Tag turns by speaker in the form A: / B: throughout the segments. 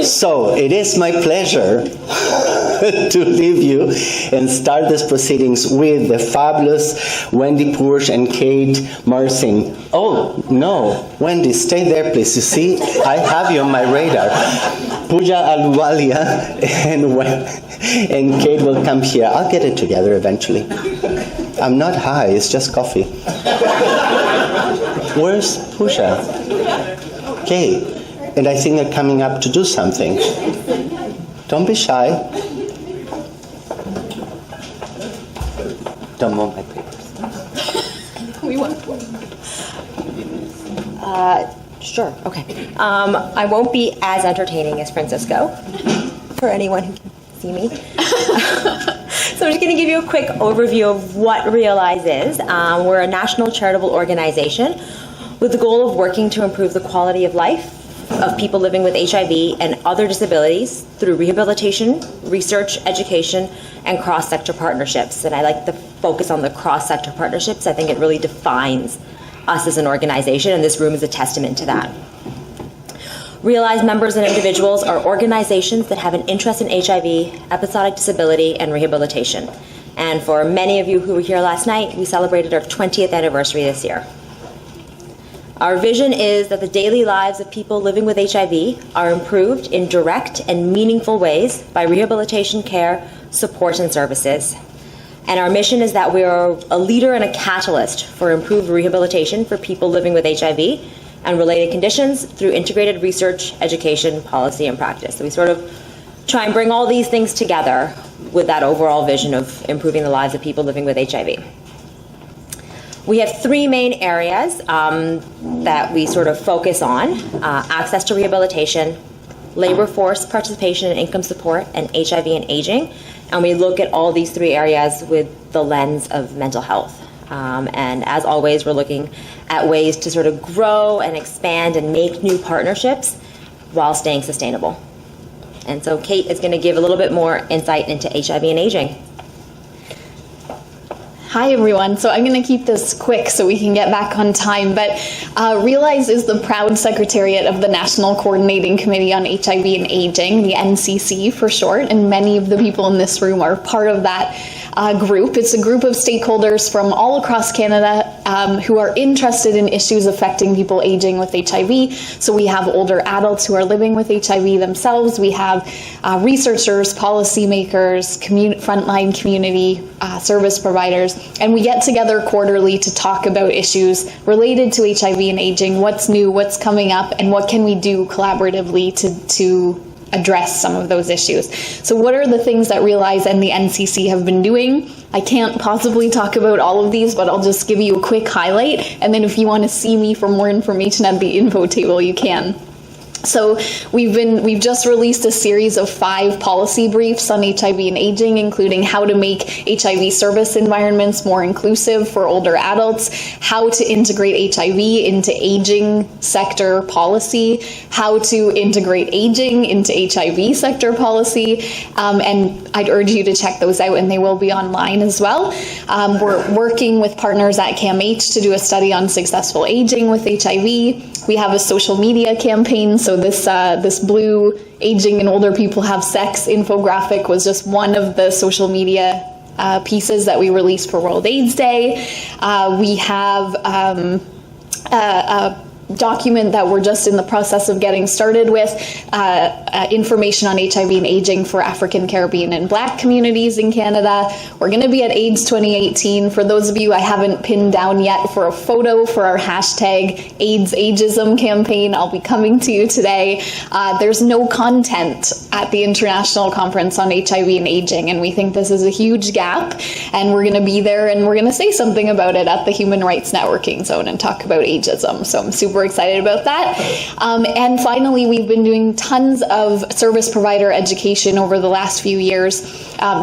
A: So it is my pleasure to leave you and start these proceedings with the fabulous Wendy Purge and Kate Marsing. Oh, no, Wendy, stay there, please. You see, I have you on my radar. Pooja Aluwalia and Kate will come here. I'll get it together eventually. I'm not high, it's just coffee. Where's Pooja? Kate. And I think they're coming up to do something. Don't be shy. Don't move my papers.
B: We won't.
C: Sure, okay. I won't be as entertaining as Francisco, for anyone who can see me. So I'm just going to give you a quick overview of what Realize is. We're a national charitable organization with the goal of working to improve the quality of life of people living with HIV and other disabilities through rehabilitation, research, education, and cross-sector partnerships. And I like to focus on the cross-sector partnerships. I think it really defines us as an organization, and this room is a testament to that. Realize members and individuals are organizations that have an interest in HIV, episodic disability, and rehabilitation. And for many of you who were here last night, we celebrated our 20th anniversary this year. Our vision is that the daily lives of people living with HIV are improved in direct and meaningful ways by rehabilitation care, support, and services. And our mission is that we are a leader and a catalyst for improved rehabilitation for people living with HIV and related conditions through integrated research, education, policy, and practice. So we sort of try and bring all these things together with that overall vision of improving the lives of people living with HIV. We have three main areas that we sort of focus on: access to rehabilitation, labor force participation and income support, and HIV and aging. And we look at all these three areas with the lens of mental health. And as always, we're looking at ways to sort of grow and expand and make new partnerships while staying sustainable. And so Kate is going to give a little bit more insight into HIV and aging.
B: Hi everyone, so I'm going to keep this quick so we can get back on time, but Realize is the proud secretariat of the National Coordinating Committee on HIV and Aging, the NCC for short, and many of the people in this room are part of that group. It's a group of stakeholders from all across Canada who are interested in issues affecting people aging with HIV. So we have older adults who are living with HIV themselves, we have researchers, policymakers, frontline community service providers, and we get together quarterly to talk about issues related to HIV and aging, what's new, what's coming up, and what can we do collaboratively to address some of those issues. So what are the things that Realize and the NCC have been doing? I can't possibly talk about all of these, but I'll just give you a quick highlight, and then if you want to see me for more information at the info table, you can. So we've just released a series of 5 policy briefs on HIV and aging, including how to make HIV service environments more inclusive for older adults, how to integrate HIV into aging sector policy, how to integrate aging into HIV sector policy, and I'd urge you to check those out, and they will be online as well. We're working with partners at CAMH to do a study on successful aging with HIV. We have a social media campaign, so this blue aging and older people have sex infographic was just one of the social media pieces that we released for World AIDS Day. We have a document that we're just in the process of getting started with, information on HIV and aging for African, Caribbean, and Black communities in Canada. We're going to be at AIDS 2018. For those of you I haven't pinned down yet for a photo for our hashtag AIDS Ageism campaign, I'll be coming to you today. There's no content at the International Conference on HIV and Aging, and we think this is a huge gap, and we're going to be there and we're going to say something about it at the Human Rights Networking Zone and talk about ageism. So I'm super excited about that. And finally, we've been doing tons of service provider education over the last few years.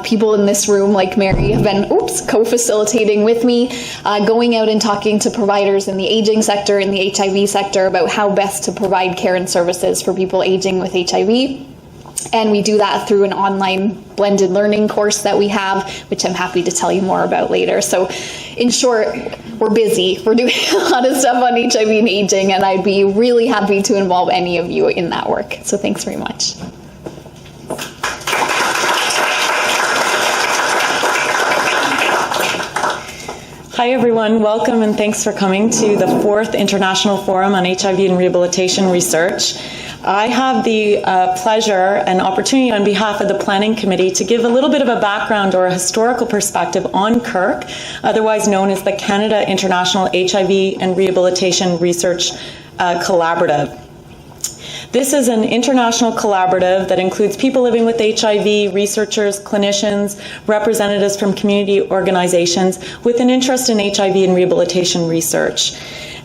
B: People in this room, like Mary, have been co-facilitating with me, going out and talking to providers in the aging sector, in the HIV sector, about how best to provide care and services for people aging with HIV. And we do that through an online blended learning course that we have, which I'm happy to tell you more about later. So in short, we're busy. We're doing a lot of stuff on HIV and aging, and I'd be really happy to involve any of you in that work. So thanks very much.
D: Hi everyone, welcome and thanks for coming to the 4th International Forum on HIV and Rehabilitation Research. I have the pleasure and opportunity on behalf of the Planning Committee to give a little bit of a background or a historical perspective on CIHRRC, otherwise known as the Canada International HIV and Rehabilitation Research Collaborative. This is an international collaborative that includes people living with HIV, researchers, clinicians, representatives from community organizations with an interest in HIV and rehabilitation research.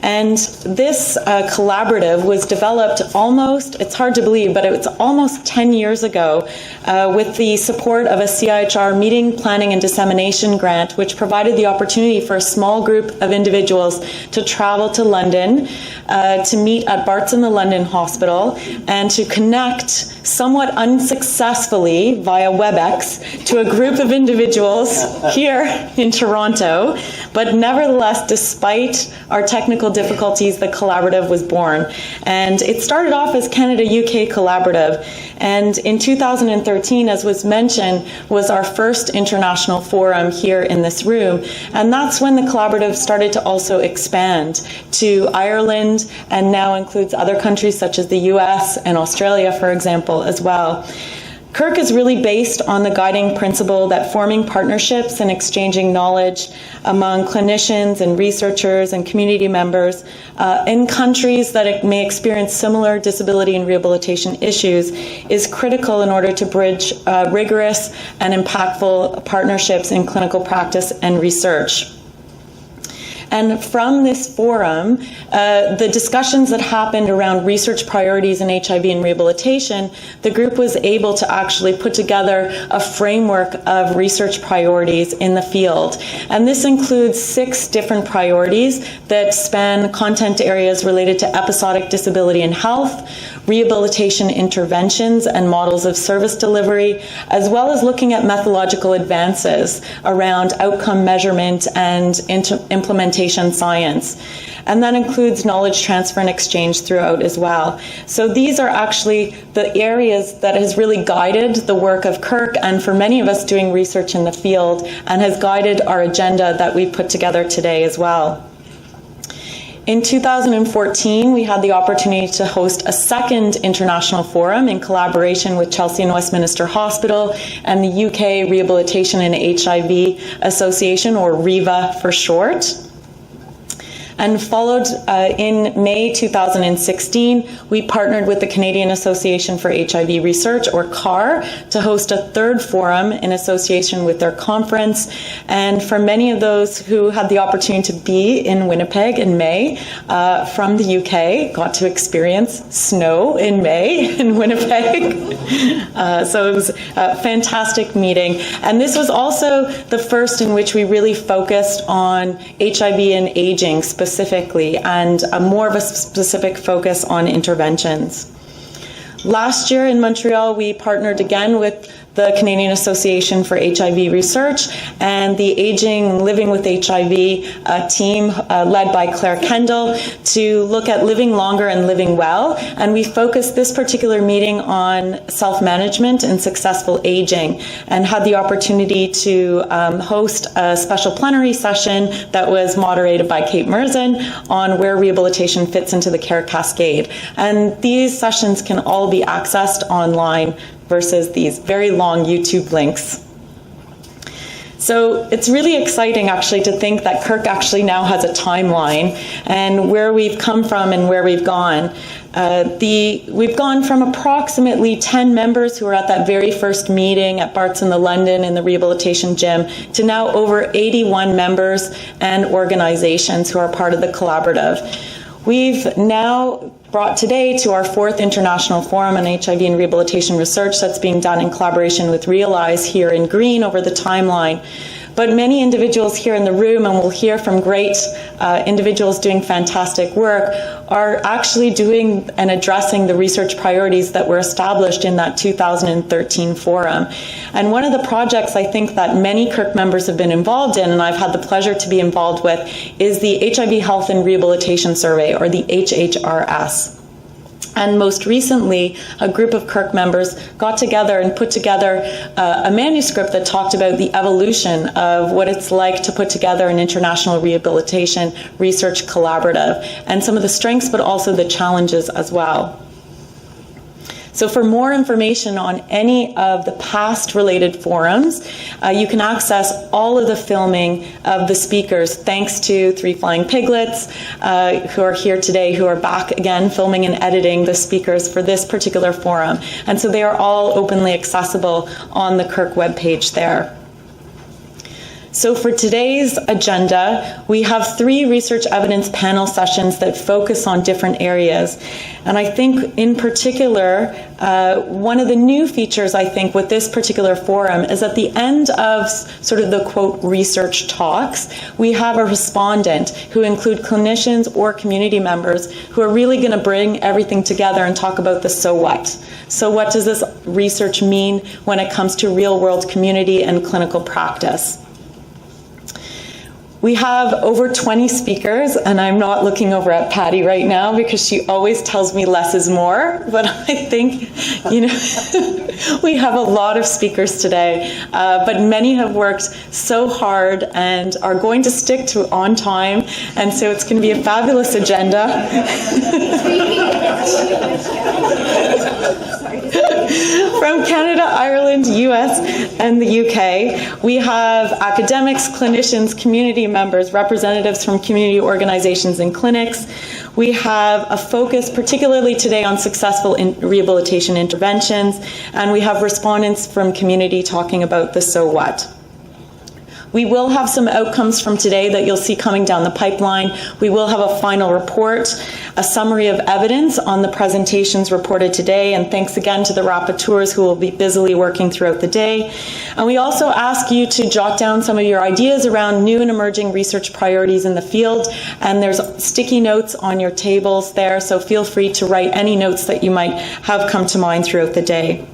D: And this collaborative was developed almost, it's hard to believe, but it's almost 10 years ago with the support of a CIHR meeting, planning, and dissemination grant, which provided the opportunity for a small group of individuals to travel to London, to meet at Barts in the London Hospital, and to connect somewhat unsuccessfully via WebEx to a group of individuals here in Toronto. But nevertheless, despite our technical difficulties, the collaborative was born. And it started off as Canada-UK Collaborative. And in 2013, as was mentioned, was our first international forum here in this room. And that's when the collaborative started to also expand to Ireland, and now includes other countries such as the US and Australia, for example, as well. CIHRRC is really based on the guiding principle that forming partnerships and exchanging knowledge among clinicians and researchers and community members in countries that may experience similar disability and rehabilitation issues is critical in order to bridge rigorous and impactful partnerships in clinical practice and research. And from this forum, the discussions that happened around research priorities in HIV and rehabilitation, the group was able to actually put together a framework of research priorities in the field. And this includes 6 different priorities that span content areas related to episodic disability and health, rehabilitation interventions and models of service delivery, as well as looking at methodological advances around outcome measurement and implementation science. And that includes knowledge transfer and exchange throughout as well. So these are actually the areas that has really guided the work of CIHRRC, and for many of us doing research in the field, and has guided our agenda that we put together today as well. In 2014, we had the opportunity to host a second international forum in collaboration with Chelsea and Westminster Hospital and the UK Rehabilitation and HIV Association, or REVA for short. And followed in May 2016, we partnered with the Canadian Association for HIV Research, or CAR, to host a third forum in association with their conference. And for many of those who had the opportunity to be in Winnipeg in May from the UK, got to experience snow in May in Winnipeg. So it was a fantastic meeting. And this was also the first in which we really focused on HIV and aging specifically, and more of a specific focus on interventions. Last year in Montreal, we partnered again with the Canadian Association for HIV Research and the Aging Living with HIV team led by Claire Kendall to look at living longer and living well. And we focused this particular meeting on self-management and successful aging, and had the opportunity to host a special plenary session that was moderated by Kate Merzin on where rehabilitation fits into the care cascade. And these sessions can all be accessed online versus these very long YouTube links. So it's really exciting actually to think that CIHRRC actually now has a timeline and where we've come from and where we've gone. We've gone from approximately 10 members who were at that very first meeting at Barts in the London in the rehabilitation gym to now over 81 members and organizations who are part of the collaborative. We've now brought today to our 4th International Forum on HIV and Rehabilitation Research that's being done in collaboration with Realize here in green over the timeline. But many individuals here in the room, and we'll hear from great individuals doing fantastic work, are actually doing and addressing the research priorities that were established in that 2013 forum. And one of the projects I think that many CIHRRC members have been involved in, and I've had the pleasure to be involved with, is the HIV Health and Rehabilitation Survey, or the CIHRRC. And most recently, a group of CIHRRC members got together and put together a manuscript that talked about the evolution of what it's like to put together an international rehabilitation research collaborative, and some of the strengths but also the challenges as well. So for more information on any of the past related forums, you can access all of the filming of the speakers, thanks to Three Flying Piglets, who are here today, who are back again filming and editing the speakers for this particular forum. And so they are all openly accessible on the CIHRRC webpage there. So for today's agenda, we have 3 research evidence panel sessions that focus on different areas. And I think in particular, one of the new features, I think, with this particular forum is at the end of sort of the, quote, research talks, we have a respondent who include clinicians or community members who are really going to bring everything together and talk about the so what. So what does this research mean when it comes to real-world community and clinical practice? We have over 20 speakers, and I'm not looking over at Patty right now because she always tells me less is more, but I think, you know, we have a lot of speakers today, but many have worked so hard and are going to stick to on time, and so it's going to be a fabulous agenda. From Canada, Ireland, US, and the UK, we have academics, clinicians, community members, representatives from community organizations and clinics. We have a focus particularly today on successful rehabilitation interventions, and we have respondents from community talking about the so what. We will have some outcomes from today that you'll see coming down the pipeline. We will have a final report, a summary of evidence on the presentations reported today, and thanks again to the rapporteurs who will be busily working throughout the day. And we also ask you to jot down some of your ideas around new and emerging research priorities in the field, and there's sticky notes on your tables there, so feel free to write any notes that you might have come to mind throughout the day.